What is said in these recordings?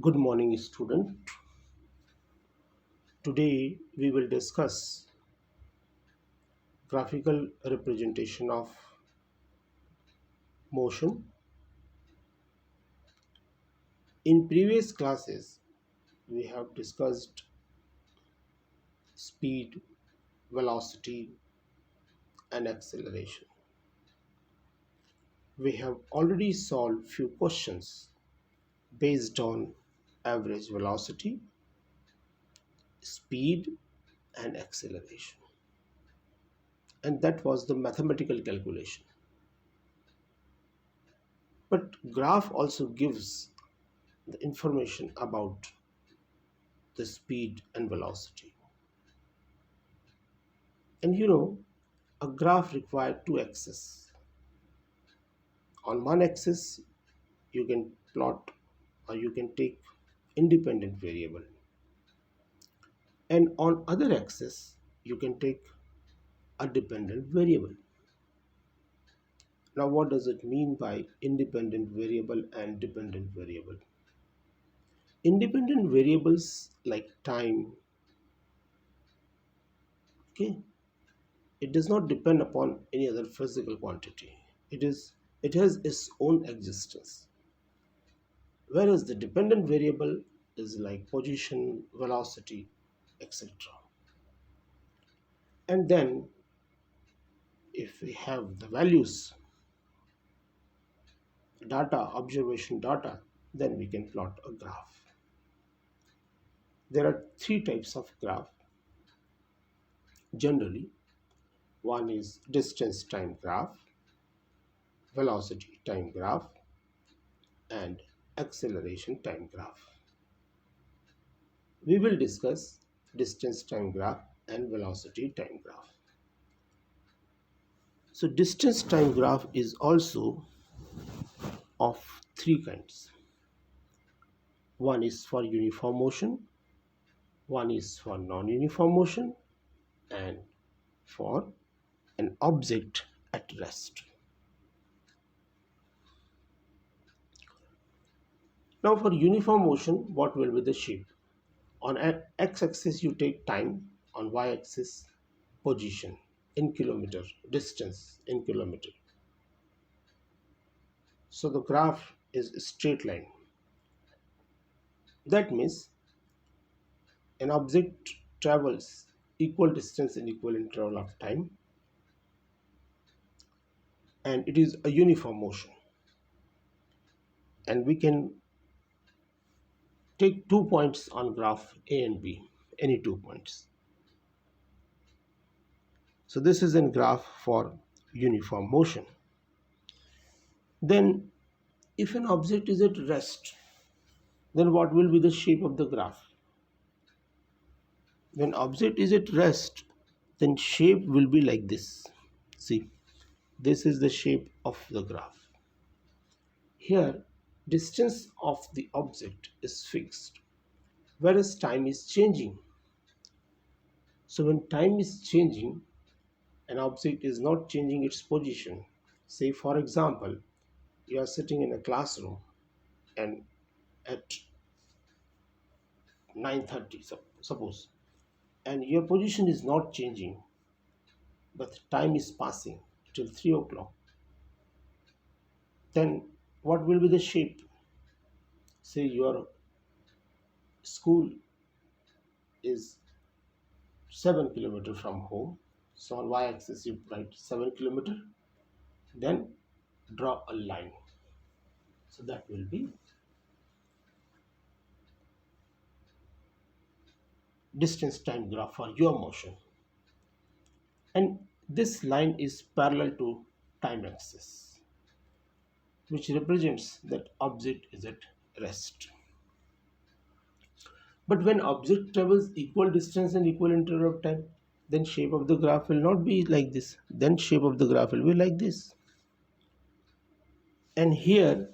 Good morning, student. Today we will discuss graphical representation of motion. In previous classes, we have discussed speed, velocity, and acceleration. We have already solved few questions based on average velocity, speed, and acceleration. And that was the mathematical calculation. But graph also gives the information about the speed and velocity. And a graph requires two axes. On one axis, you can plot or you can take independent variable. And on other axis, you can take a dependent variable. Now, what does it mean by independent variable and dependent variable? Independent variables like time, okay, it does not depend upon any other physical quantity. It has its own existence. Whereas the dependent variable is like position, velocity, etc. And then if we have the values, data, observation data, then we can plot a graph. There are three types of graph generally. One is distance time graph, velocity time graph, and acceleration time graph. We will discuss distance time graph and velocity time graph. So distance time graph is also of three kinds. One is for uniform motion, one is for non-uniform motion, and for an object at rest. Now for uniform motion, what will be the shape? On x-axis you take time, on y-axis position in kilometer, distance in kilometer. So the graph is a straight line. That means an object travels equal distance in equal interval of time, and it is a uniform motion. And we can take 2 points on graph A and B, any 2 points. So this is a graph for uniform motion. Then if an object is at rest, then what will be the shape of the graph? When object is at rest, then shape will be like this. See, this is the shape of the graph. Here, distance of the object is fixed, whereas time is changing. So when time is changing, an object is not changing its position. Say for example, you are sitting in a classroom and at 9:30 suppose, and your position is not changing, but time is passing till 3 o'clock. Then what will be the shape? Say your school is 7 kilometer from home. So on y-axis you write 7 kilometer. Then draw a line. So that will be distance time graph for your motion. And this line is parallel to time axis, which represents that object is at rest. But when object travels equal distance and equal interval of time, then shape of the graph will not be like this. Then shape of the graph will be like this. And here,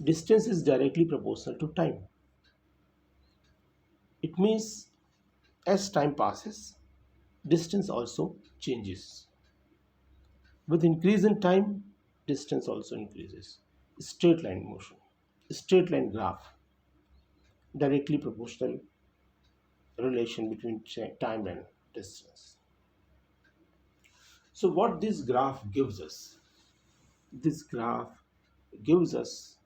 distance is directly proportional to time. It means as time passes, distance also changes. With increase in time, distance also increases. Straight line motion. straight line graph, directly proportional relation between time and distance. So what this graph gives us? This graph gives us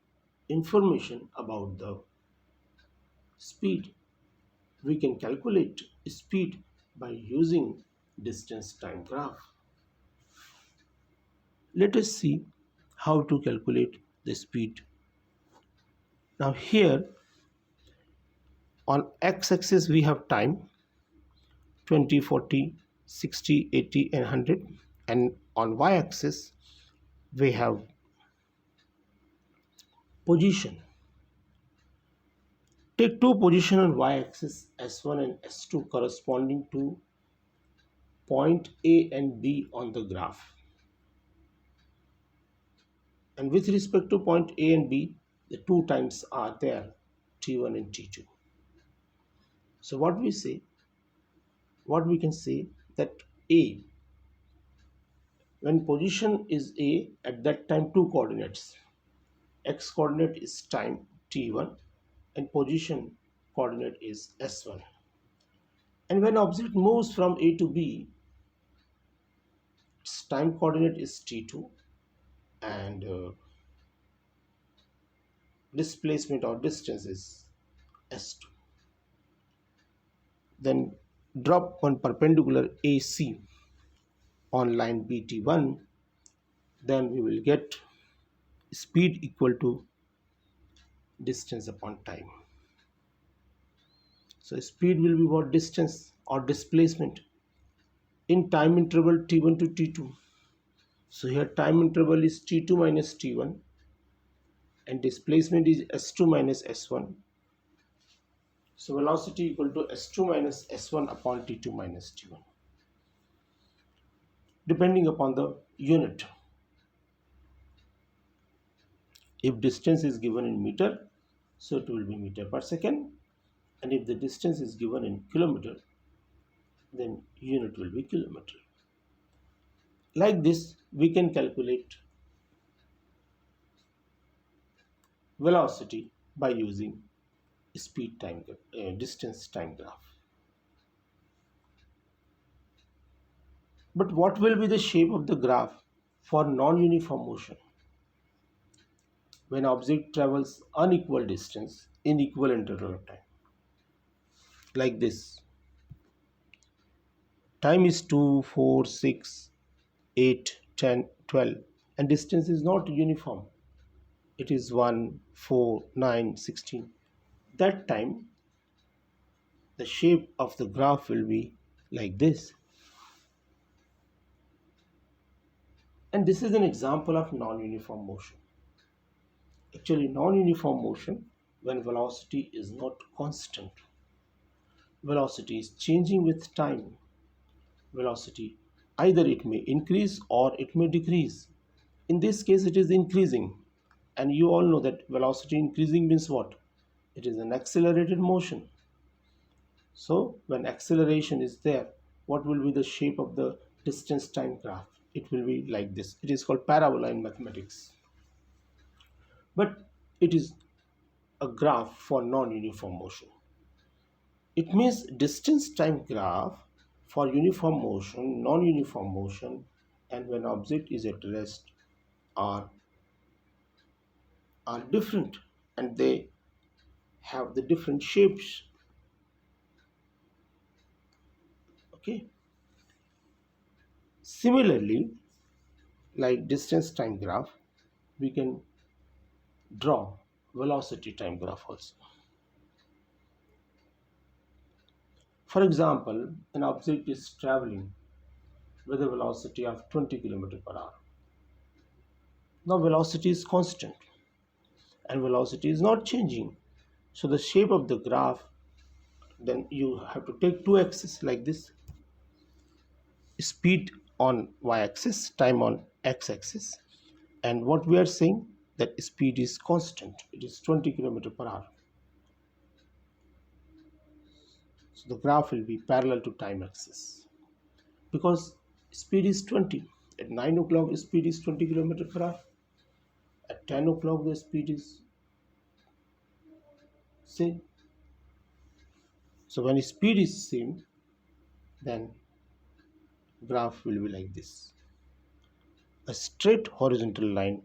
information about the speed. We can calculate speed by using distance time graph. Let us see how to calculate the speed. Now here on x-axis we have time 20, 40, 60, 80 and 100, and on y-axis we have position. Take two position on y-axis s1 and s2 corresponding to point A and B on the graph. And with respect to point A and B, the two times are there, t1 and t2. So what we can say that A, when position is A, at that time two coordinates, x coordinate is time t1 and position coordinate is s1. And when object moves from A to B, its time coordinate is t2 and displacement or distance is s2. Then drop one perpendicular AC on line BT1, then we will get speed equal to distance upon time. So speed will be what? Distance or displacement in time interval t1 to t2. So here time interval is t2 minus t1 and displacement is s2 minus s1. So velocity equal to s2 minus s1 upon t2 minus t1, depending upon the unit. If distance is given in meter, so it will be meter per second, and if the distance is given in kilometer, then unit will be kilometer. Like this, we can calculate velocity by using speed time distance time graph. But what will be the shape of the graph for non-uniform motion? When object travels unequal distance in equal interval of time. Like this. Time is 2, 4, 6, 8, 10, 12, and distance is not uniform. It is 1, 4, 9, 16. That time the shape of the graph will be like this. And this is an example of non-uniform motion. Actually, non-uniform motion when velocity is not constant. Velocity is changing with time. Velocity, either it may increase or it may decrease. In this case, it is increasing. And you all know that velocity increasing means what? It is an accelerated motion. So when acceleration is there, what will be the shape of the distance time graph? It will be like this. It is called parabola in mathematics. But it is a graph for non-uniform motion. It means distance time graph for uniform motion, non-uniform motion, and when object is at rest are different, and they have the different shapes. Okay. Similarly, like distance time graph, we can draw velocity time graph also. For example, an object is traveling with a velocity of 20 km per hour. Now velocity is constant and velocity is not changing. So the shape of the graph, then you have to take two axes like this. Speed on y-axis, time on x-axis. And what we are saying that speed is constant. It is 20 km per hour. So the graph will be parallel to time axis because speed is 20. At 9 o'clock speed is 20 km per hour. At 10 o'clock the speed is See, so when speed is same, then graph will be like this. A straight horizontal line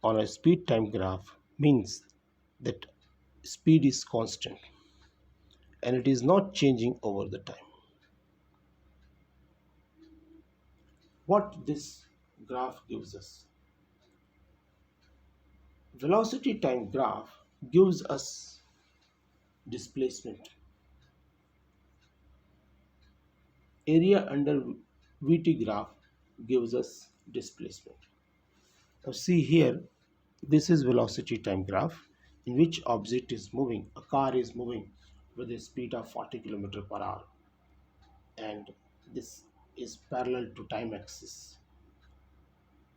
on a speed time graph means that speed is constant and it is not changing over the time. What this graph gives us? Velocity time graph gives us displacement. Area under VT graph gives us displacement. Now see here, this is velocity time graph in which object is moving. A car is moving with a speed of 40 km per hour, and this is parallel to time axis.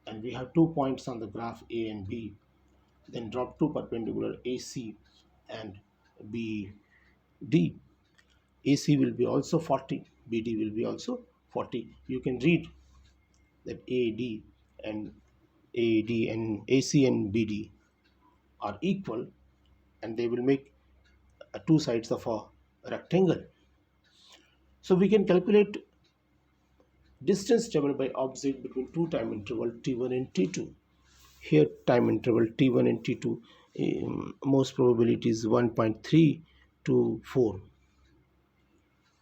And we have 2 points on the graph A and B. Then drop two perpendicular AC and BD. AC will be also 40, BD will be also 40. You can read that and AD and AC and BD are equal, and they will make two sides of a rectangle. So we can calculate distance traveled by object between two time interval t1 and t2. Here time interval t1 and t2, most probability is 1.3 to 4.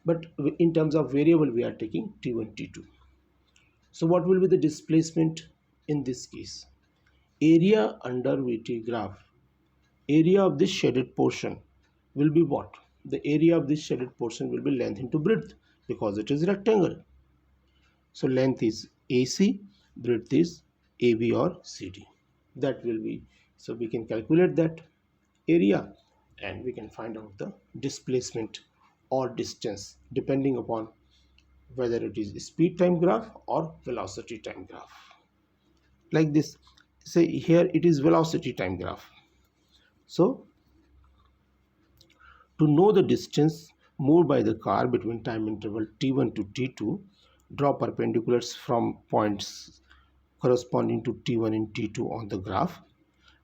But in terms of variable, we are taking t1, t2. So what will be the displacement in this case? Area under VT graph. Area of this shaded portion will be what? The area of this shaded portion will be length into breadth because it is rectangle. So length is AC, breadth is AB or CD. That will be, so we can calculate that area and we can find out the displacement or distance depending upon whether it is speed time graph or velocity time graph. Like this, say here it is velocity time graph. So to know the distance moved by the car between time interval t1 to t2, draw perpendiculars from points corresponding to t1 and t2 on the graph.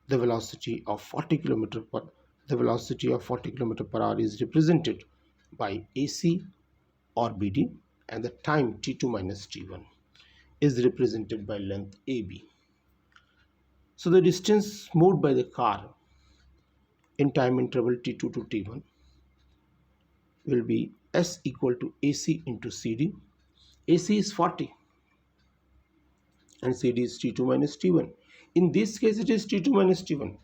The velocity of 40 km per hour is represented by AC or BD, and the time t2 minus t1 is represented by length AB. So the distance moved by the car in time interval t2 to t1 will be S equal to AC into CD. AC is 40 and CD is t2 minus t1. In this case it is t2 minus t1,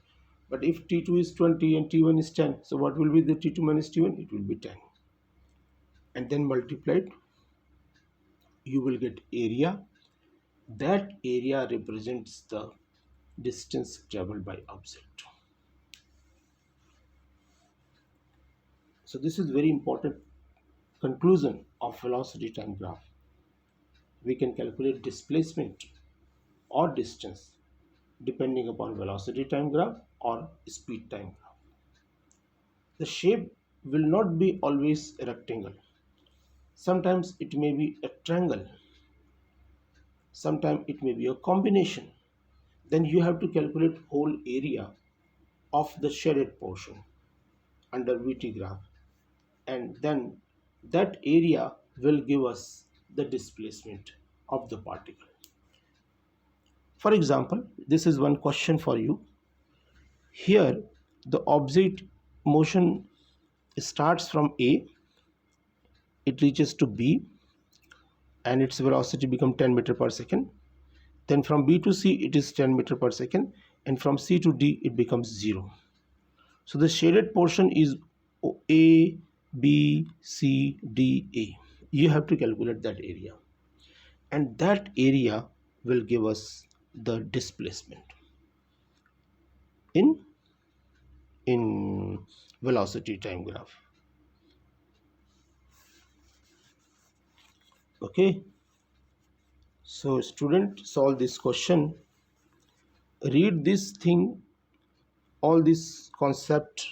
but if t2 is 20 and t1 is 10, so what will be the t2 minus t1? It will be 10, and then multiplied you will get area. That area represents the distance traveled by object. So this is very important conclusion of velocity time graph. We can calculate displacement or distance depending upon velocity time graph or speed time graph. The shape will not be always a rectangle. Sometimes it may be a triangle. Sometimes it may be a combination. Then you have to calculate whole area of the shaded portion under VT graph, and then that area will give us the displacement of the particle. For example, this is one question for you. Here the object motion starts from A, it reaches to B, and its velocity become 10 meter per second. Then from B to C it is 10 meter per second, and from C to D it becomes 0. So the shaded portion is A, B, C, D, A. You have to calculate that area, and that area will give us the displacement in velocity time graph. Okay, so student, solve this question, read this thing, all this concept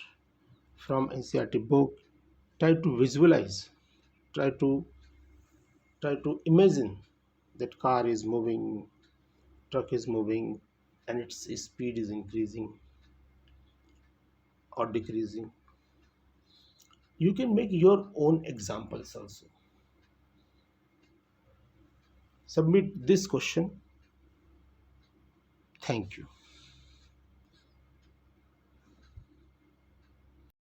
from NCERT book, try to visualize, try to imagine that car is moving, truck is moving, and its speed is increasing. or decreasing. You can make your own examples also. Submit this question. Thank you.